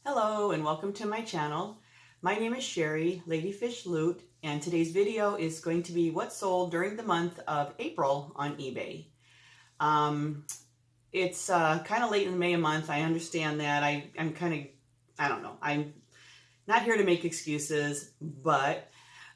Hello and welcome to my channel. My name is Sherry, Ladyfish Loot, and today's video is going to be what sold during the month of April on eBay. It's kind of late in the May month. I understand that. I'm kind of, I don't know. I'm not here to make excuses, but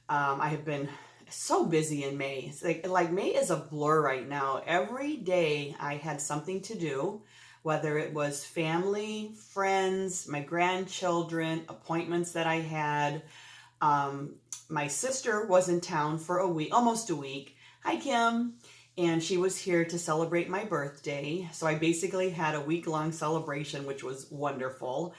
I have been so busy in May. It's like May is a blur right now. Every day I had something to do, whether it was family, friends, my grandchildren, appointments that I had. My sister was in town for a week, almost a week. Hi, Kim. And she was here to celebrate my birthday. So I basically had a week-long celebration, which was wonderful.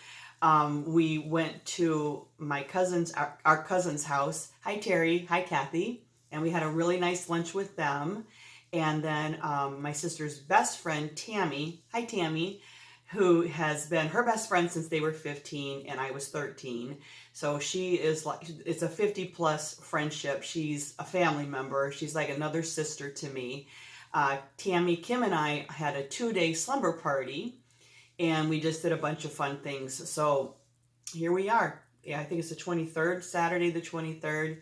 We went to my cousin's, our cousin's house. Hi, Terry. Hi, Kathy. And we had a really nice lunch with them. And then my sister's best friend, Tammy. Hi, Tammy, who has been her best friend since they were 15 and I was 13. So she is like, it's a 50 plus friendship. She's a family member. She's like another sister to me. Tammy, Kim, and I had a 2-day slumber party. And we just did a bunch of fun things. So here we are. Yeah, I think it's the 23rd, Saturday the 23rd.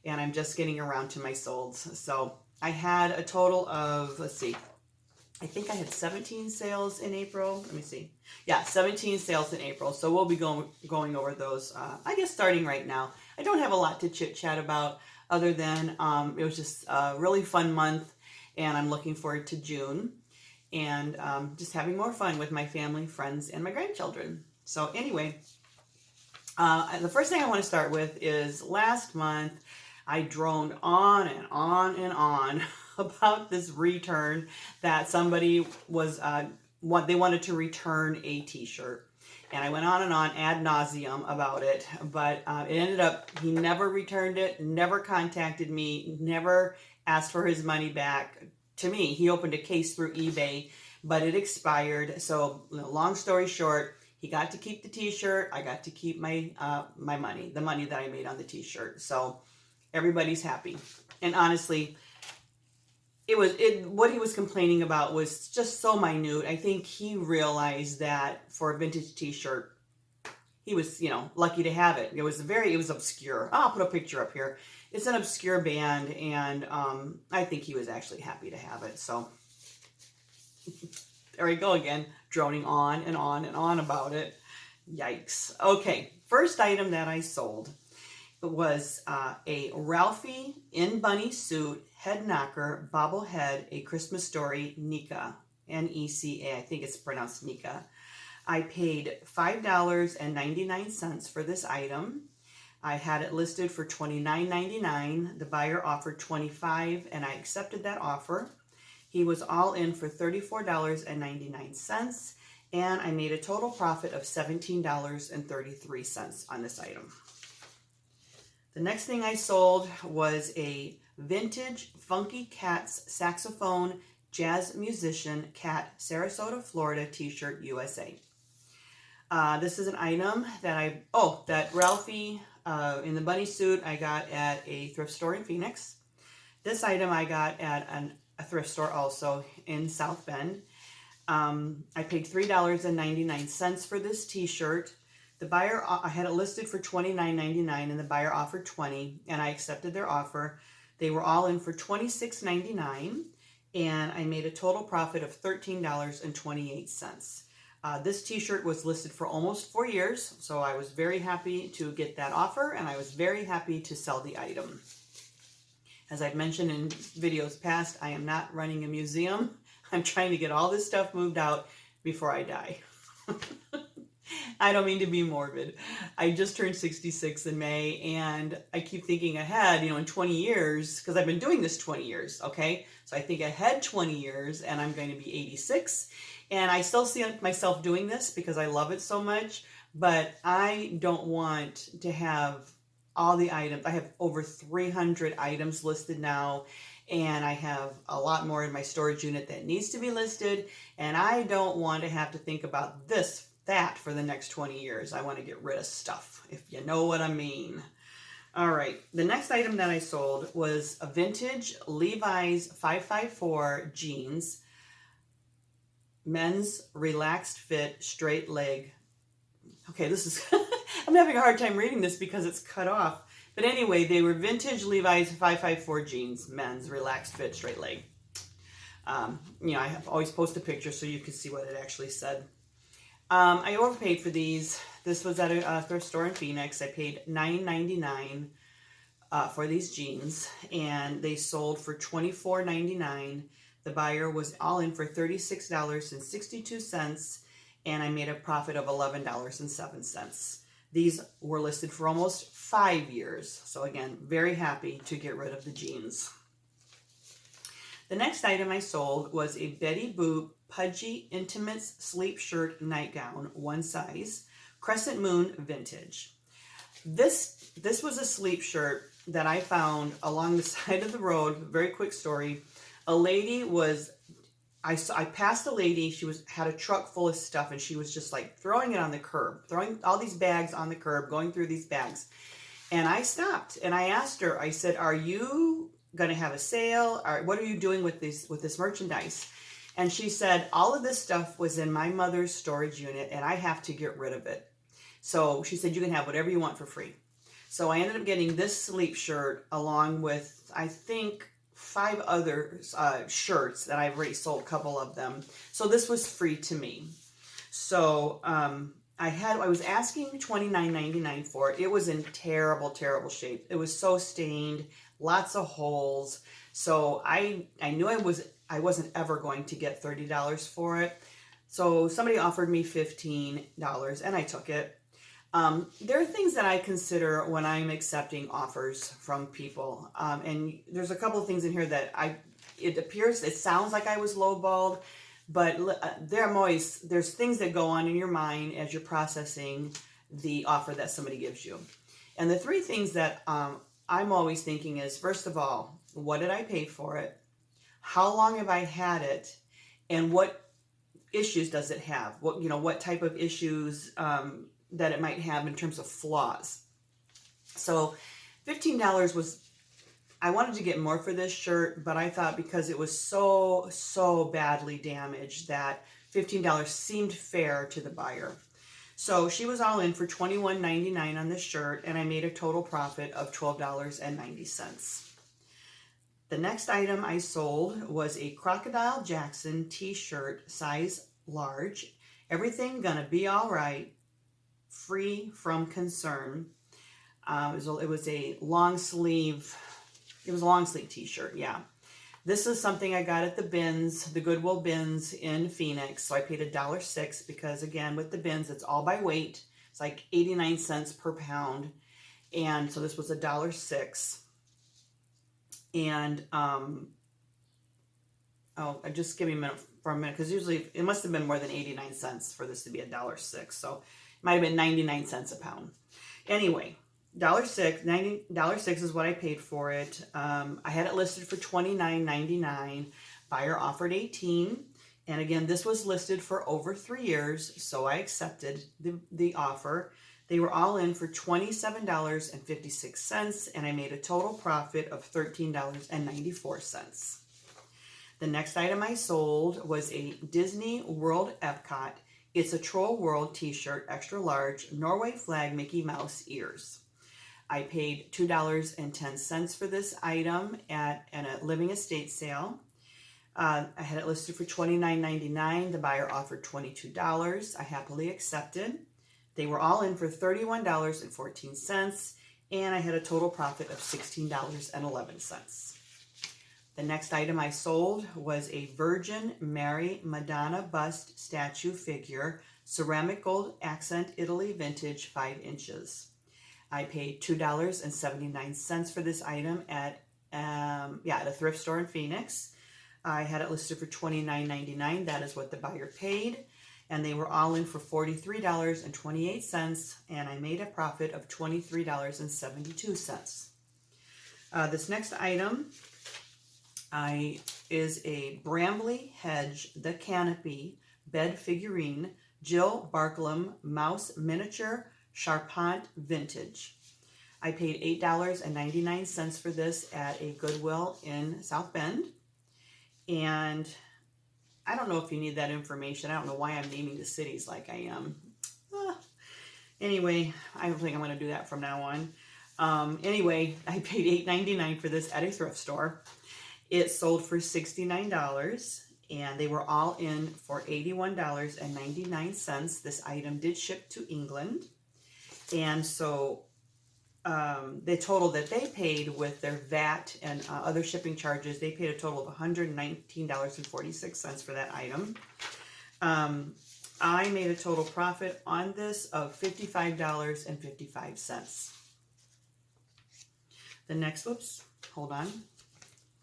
And I'm just getting around to my solds. So I had a total of, let's see, I think I had 17 sales in April. Let me see. Yeah, 17 sales in April. So we'll be going over those, I guess, starting right now. I don't have a lot to chit-chat about other than it was just a really fun month. And I'm looking forward to June. And just having more fun with my family, friends, and my grandchildren. So anyway, the first thing I want to start with is last month, I droned on and on and on about this return that somebody was, they wanted to return a t-shirt. And I went on and on ad nauseum about it, but it ended up, he never returned it, never contacted me, never asked for his money back. To me, he opened a case through eBay, but it expired. So long story short, he got to keep the t-shirt. I got to keep my my money, the money that I made on the t-shirt. So everybody's happy. And honestly, what he was complaining about was just so minute. I think he realized that for a vintage t-shirt, he was, lucky to have it. It was obscure. I'll put a picture up here. It's an obscure band, and I think he was actually happy to have it. So there we go again, droning on and on and on about it. Yikes. Okay, first item that I sold was a Ralphie in bunny suit head knocker bobblehead, A Christmas Story Nika, N-E-C-A. I think it's pronounced Nika. I paid $5.99 for this item. I had it listed for $29.99. The buyer offered $25, and I accepted that offer. He was all in for $34.99, and I made a total profit of $17.33 on this item. The next thing I sold was a vintage Funky Cats saxophone jazz musician cat, Sarasota, Florida t-shirt, USA. This is an item that that Ralphie in the bunny suit I got at a thrift store in Phoenix. This item I got at a thrift store also in South Bend. I paid $3.99 for this t-shirt. The buyer, I had it listed for $29.99 and the buyer offered $20, and I accepted their offer. They were all in for $26.99, and I made a total profit of $13.28. This t-shirt was listed for almost 4 years, so I was very happy to get that offer, and I was very happy to sell the item. As I've mentioned in videos past, I am not running a museum. I'm trying to get all this stuff moved out before I die. I don't mean to be morbid. I just turned 66 in May, and I keep thinking ahead, in 20 years, because I've been doing this 20 years, okay? So I think ahead 20 years, and I'm going to be 86, and I still see myself doing this because I love it so much, but I don't want to have all the items. I have over 300 items listed now, and I have a lot more in my storage unit that needs to be listed, and I don't want to have to think about that for the next 20 years. I want to get rid of stuff, if you know what I mean. All right, the next item that I sold was a vintage Levi's 554 jeans, men's relaxed fit straight leg Okay, this is, I'm having a hard time reading this because it's cut off. But anyway, they were vintage Levi's 554 jeans, men's, relaxed fit, straight leg. I have always post a picture so you can see what it actually said. I overpaid for these. This was at a thrift store in Phoenix. I paid $9.99 for these jeans, and they sold for $24.99. The buyer was all in for $36.62, and I made a profit of $11.07. These were listed for almost 5 years. So again, very happy to get rid of the jeans. The next item I sold was a Betty Boop Pudgy Intimates Sleep Shirt Nightgown, one size, Crescent Moon Vintage. This was a sleep shirt that I found along the side of the road. Very quick story. A lady was, I passed a lady, she had a truck full of stuff, and she was just like throwing it on the curb, throwing all these bags on the curb, going through these bags. And I stopped and I asked her, I said, are you going to have a sale? Or what are you doing with this merchandise? And she said, all of this stuff was in my mother's storage unit and I have to get rid of it. So she said, you can have whatever you want for free. So I ended up getting this sleep shirt along with, I think, 5 other shirts that I've already sold, a couple of them. So this was free to me. So I was asking $29.99 for it. It was in terrible, terrible shape. It was so stained, lots of holes. So I knew I wasn't ever going to get $30 for it. So somebody offered me $15 and I took it. There are things that I consider when I'm accepting offers from people. And there's a couple of things in here that it sounds like I was lowballed, but there's things that go on in your mind as you're processing the offer that somebody gives you. And the 3 things that I'm always thinking is, first of all, what did I pay for it? How long have I had it? And what issues does it have? What type of issues that it might have in terms of flaws. So $15 was, I wanted to get more for this shirt, but I thought because it was so badly damaged that $15 seemed fair to the buyer. So she was all in for $21.99 on this shirt, and I made a total profit of $12.90. The next item I sold was a Crocodile Jackson t-shirt, size large. Everything gonna be all right, free from concern. It was a long sleeve t-shirt, yeah. This is something I got at the Goodwill bins in Phoenix. So I paid $1.06 because, again, with the bins, it's all by weight. It's like 89 cents per pound. And so this was $1.06. And, just give me a minute because usually it must have been more than 89 cents for this to be $1.06. So it might have been 99 cents a pound. Anyway, $1.06 is what I paid for it. I had it listed for $29.99. Buyer offered $18. And again, this was listed for over 3 years, so I accepted the offer. They were all in for $27.56, and I made a total profit of $13.94. The next item I sold was a Disney World Epcot It's a Troll World t-shirt, extra large, Norway flag Mickey Mouse ears. I paid $2.10 for this item at a living estate sale. I had it listed for $29.99. The buyer offered $22. I happily accepted. They were all in for $31.14, and I had a total profit of $16.11. The next item I sold was a Virgin Mary Madonna bust statue figure, ceramic gold accent Italy vintage, 5 inches. I paid $2.79 for this item at a thrift store in Phoenix. I had it listed for $29.99. That is what the buyer paid. And they were all in for $43.28, and I made a profit of $23.72. This next item is a Bramley Hedge The Canopy bed figurine, Jill Barklam mouse miniature Charpent vintage. I paid $8.99 for this at a Goodwill in South Bend. And I don't know if you need that information. I don't know why I'm naming the cities like I am. Anyway, I don't think I'm going to do that from now on. Anyway, I paid $8.99 for this at a thrift store. It sold for $69, and they were all in for $81.99. This item did ship to England, and so the total that they paid with their VAT and other shipping charges, they paid a total of $119.46 for that item. I made a total profit on this of $55.55. The next, whoops, hold on.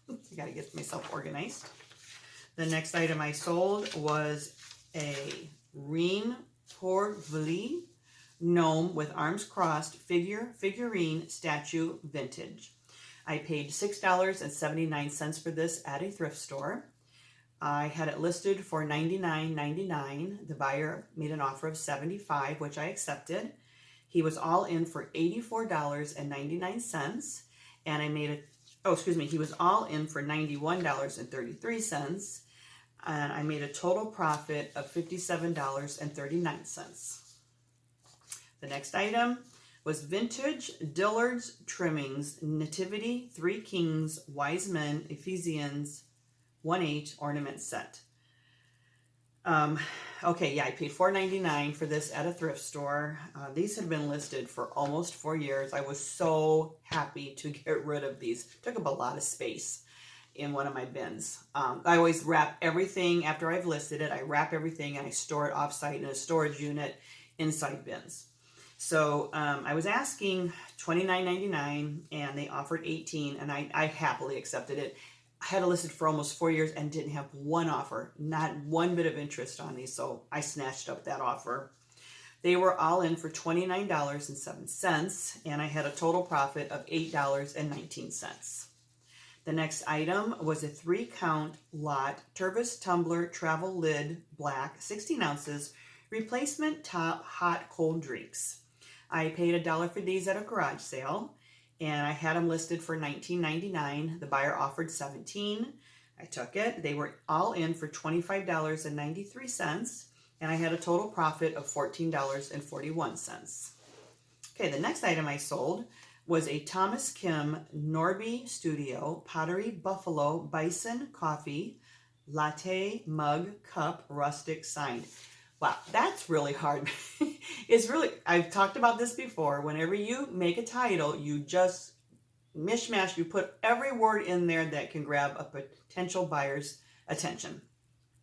I gotta get myself organized. The next item I sold was a Reen Porveli gnome with arms crossed figurine statue vintage. I paid $6.79 for this at a thrift store. I had it listed for $99.99. The buyer made an offer of $75, which I accepted. He was all in for $84.99, and I made it. Oh, excuse me. He was all in for $91.33, and I made a total profit of $57.39. The next item was vintage Dillard's Trimmings Nativity 3 Kings Wise Men Ephesians 1/8 ornament set. Okay, yeah, I paid $4.99 for this at a thrift store. These had been listed for almost 4 years. I was so happy to get rid of these. Took up a lot of space in one of my bins. I always wrap everything after I've listed it. I wrap everything and I store it offsite in a storage unit inside bins. So I was asking $29.99 and they offered $18, and I happily accepted it. I had it listed for almost 4 years and didn't have one offer, not one bit of interest on these, so I snatched up that offer. They were all in for $29.07, and I had a total profit of $8.19. The next item was a 3-count lot Tervis tumbler travel lid black, 16 ounces, replacement top hot cold drinks. I paid $1 for these at a garage sale, and I had them listed for $19.99. The buyer offered $17. I took it. They were all in for $25.93, and I had a total profit of $14.41. Okay, the next item I sold was a Thomas Kim Norby Studio Pottery Buffalo Bison Coffee Latte Mug Cup Rustic Signed. Wow, that's really hard. It's really, I've talked about this before. Whenever you make a title, you just mishmash, you put every word in there that can grab a potential buyer's attention.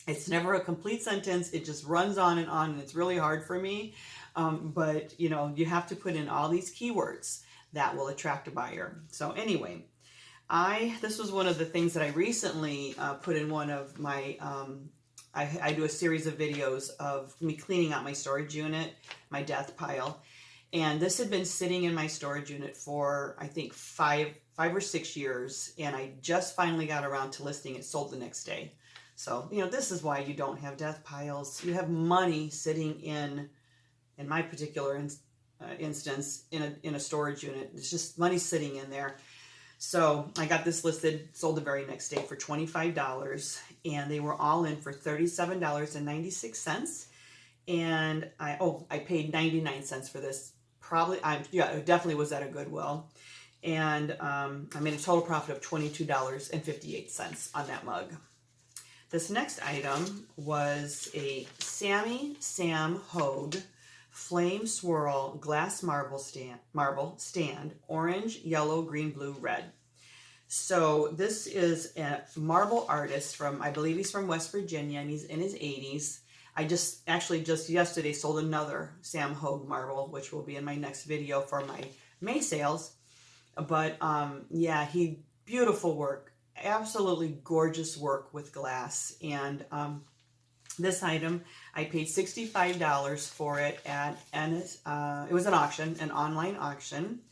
It's never a complete sentence. It just runs on, and it's really hard for me. But, you know, you have to put in all these keywords that will attract a buyer. So anyway, this was one of the things that I recently put in one of my, I do a series of videos of me cleaning out my storage unit, my death pile. And this had been sitting in my storage unit for, I think, five or 6 years. And I just finally got around to listing it, sold the next day. So, you know, this is why you don't have death piles. You have money sitting in my particular instance, in a storage unit. It's just money sitting in there. So I got this listed, sold the very next day for $25, and they were all in for $37.96. And I paid 99 cents for this. It definitely was at a Goodwill. And I made a total profit of $22.58 on that mug. This next item was a Sammy Sam Hogue Flame Swirl Glass Marble Stand, orange, yellow, green, blue, red. So this is a marble artist from, I believe he's from West Virginia, and he's in his 80s. I just yesterday sold another Sam Hogue marble, which will be in my next video for my May sales. But yeah, beautiful work, absolutely gorgeous work with glass. And this item, I paid $65 for it it was an auction, an online auction.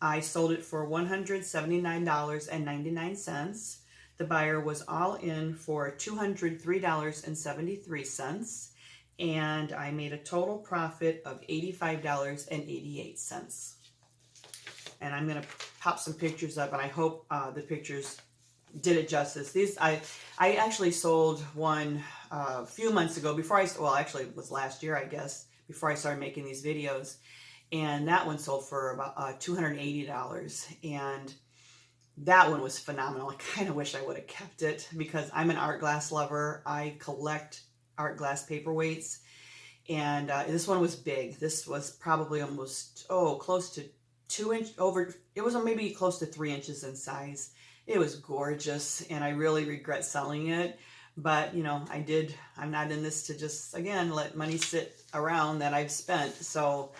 I sold it for $179.99. The buyer was all in for $203.73, and I made a total profit of $85.88. And I'm going to pop some pictures up, and I hope the pictures did it justice. I actually sold one a few months ago, actually it was last year, I guess, before I started making these videos. And that one sold for about $280. And that one was phenomenal. I kind of wish I would have kept it because I'm an art glass lover. I collect art glass paperweights. And this one was big. This was probably almost, close to 2 inch over. It was maybe close to 3 inches in size. It was gorgeous, and I really regret selling it. But, I'm not in this to just, again, let money sit around that I've spent. So,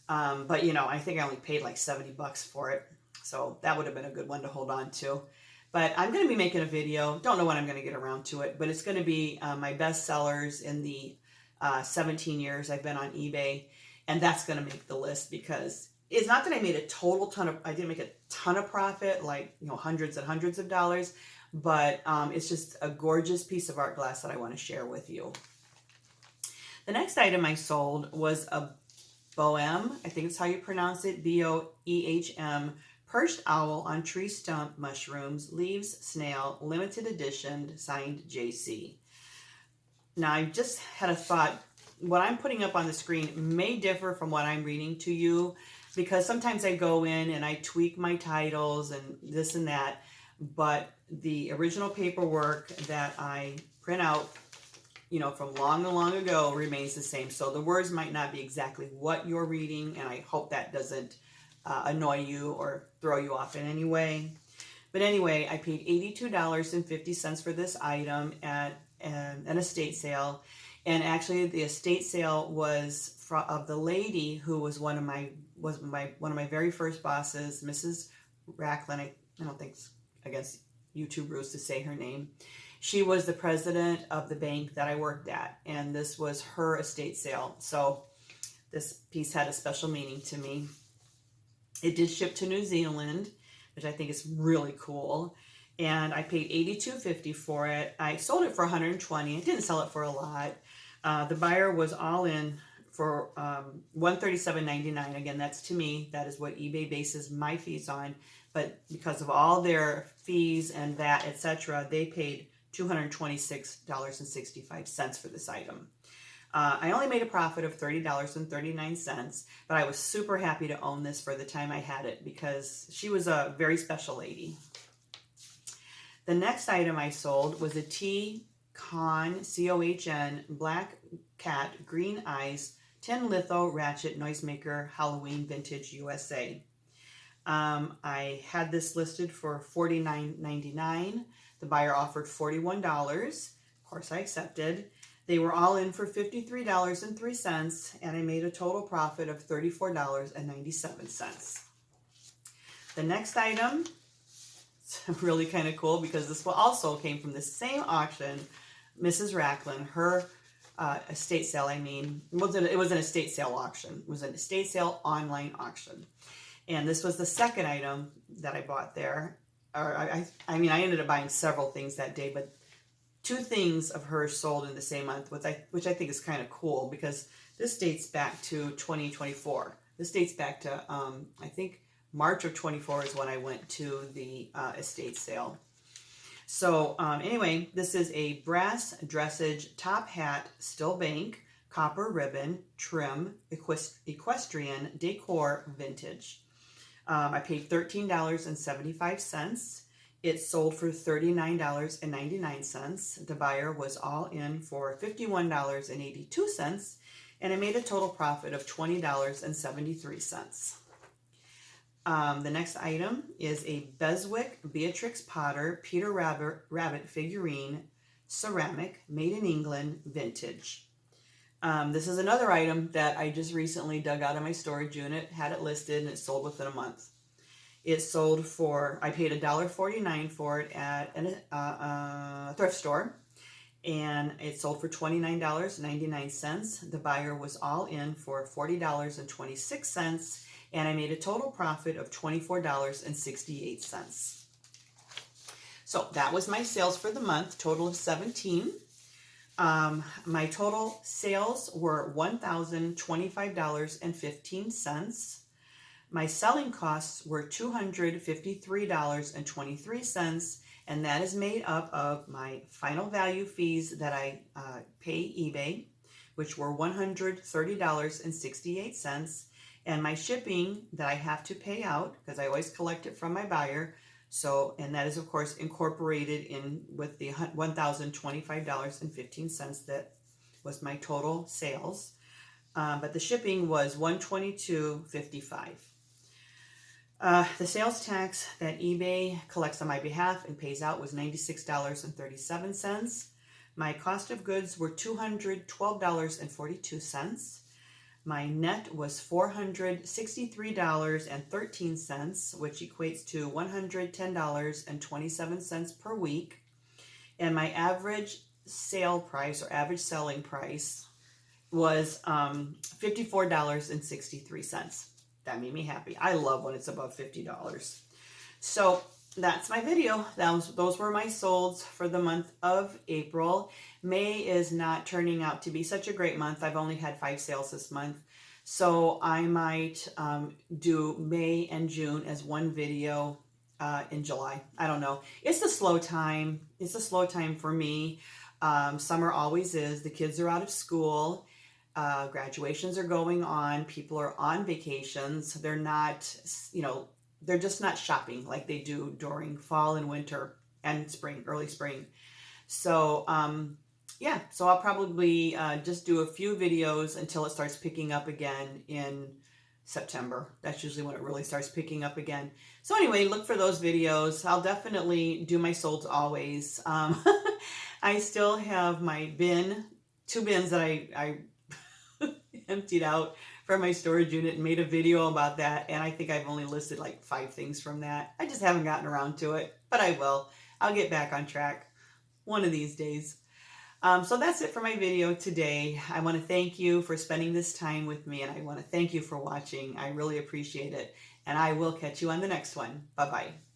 but, I think I only paid like $70 for it. So that would have been a good one to hold on to. But I'm going to be making a video. Don't know when I'm going to get around to it, but it's going to be my best sellers in the 17 years I've been on eBay. And that's going to make the list because it's not that I made I didn't make a ton of profit, like, hundreds and hundreds of dollars, but it's just a gorgeous piece of art glass that I want to share with you. The next item I sold was a Boehm, I think it's how you pronounce it, Boehm, perched owl on tree stump mushrooms, leaves, snail, limited edition, signed JC. Now, I just had a thought. What I'm putting up on the screen may differ from what I'm reading to you because sometimes I go in and I tweak my titles and this and that, but the original paperwork that I print out, from long and long ago remains the same. So the words might not be exactly what you're reading, and I hope that doesn't annoy you or throw you off in any way. But anyway, I paid $82.50 for this item at an estate sale. And actually the estate sale was of the lady who was one of my very first bosses, Mrs. Racklin. I don't think it's against YouTube rules to say her name. She was the president of the bank that I worked at, and this was her estate sale. So this piece had a special meaning to me. It did ship to New Zealand, which I think is really cool. And I paid $82.50 for it. I sold it for $120. I didn't sell it for a lot. The buyer was all in for $137.99. Again, that's to me. That is what eBay bases my fees on. But because of all their fees and VAT, etc., they paid $226.65 for this item. I only made a profit of $30.39, but I was super happy to own this for the time I had it because she was a very special lady. The next item I sold was a T-Con, C-O-H-N, Black Cat, Green Eyes, Tin Litho Ratchet Noisemaker, Halloween Vintage USA. I had this listed for $49.99. The buyer offered $41. Of course, I accepted. They were all in for $53.03, and I made a total profit of $34.97. The next item, it's really kind of cool because this one also came from the same auction, Mrs. Racklin, her estate sale, it was an estate sale auction. It was an estate sale online auction. And this was the second item that I bought there. I ended up buying several things that day, but 2 things of hers sold in the same month, which I think is kind of cool because this dates back to 2024. This dates back to, I think, March of 24 is when I went to the estate sale. So anyway, this is a brass dressage top hat, steel bank, copper ribbon, trim, equestrian, decor, vintage. I paid $13.75. It sold for $39.99. The buyer was all in for $51.82, and I made a total profit of $20.73. The next item is a Beswick Beatrix Potter Peter Rabbit figurine, ceramic, made in England, vintage. This is another item that I just recently dug out of my storage unit, had it listed, and it sold within a month. It sold for, I paid $1.49 for it at a thrift store, and it sold for $29.99. The buyer was all in for $40.26, and I made a total profit of $24.68. So that was my sales for the month, total of 17. My total sales were $1,025.15. My selling costs were $253.23, and that is made up of my final value fees that I pay eBay, which were $130.68. And my shipping that I have to pay out, because I always collect it from my buyer. So, and that is of course incorporated in with the $1,025.15 that was my total sales. But the shipping was $122.55. The sales tax that eBay collects on my behalf and pays out was $96.37. My cost of goods were $212.42. My net was $463.13, which equates to $110.27 per week. And my average sale price or average selling price was $54.63. That made me happy. I love when it's above $50. So that's my video. Those were my solds for the month of April. May is not turning out to be such a great month. I've only had 5 sales this month. So I might do May and June as one video in July. I don't know. It's a slow time. It's a slow time for me. Summer always is. The kids are out of school. Graduations are going on. People are on vacations. They're not, they're just not shopping like they do during fall and winter and spring, early spring. So, yeah, so I'll probably just do a few videos until it starts picking up again in September. That's usually when it really starts picking up again. So anyway, look for those videos. I'll definitely do my solds always. I still have my 2 bins that I emptied out from my storage unit and made a video about that, and I think I've only listed like 5 things from that. I just haven't gotten around to it, but I will. I'll get back on track one of these days. So that's it for my video today. I want to thank you for spending this time with me, and I want to thank you for watching. I really appreciate it, and I will catch you on the next one. Bye-bye.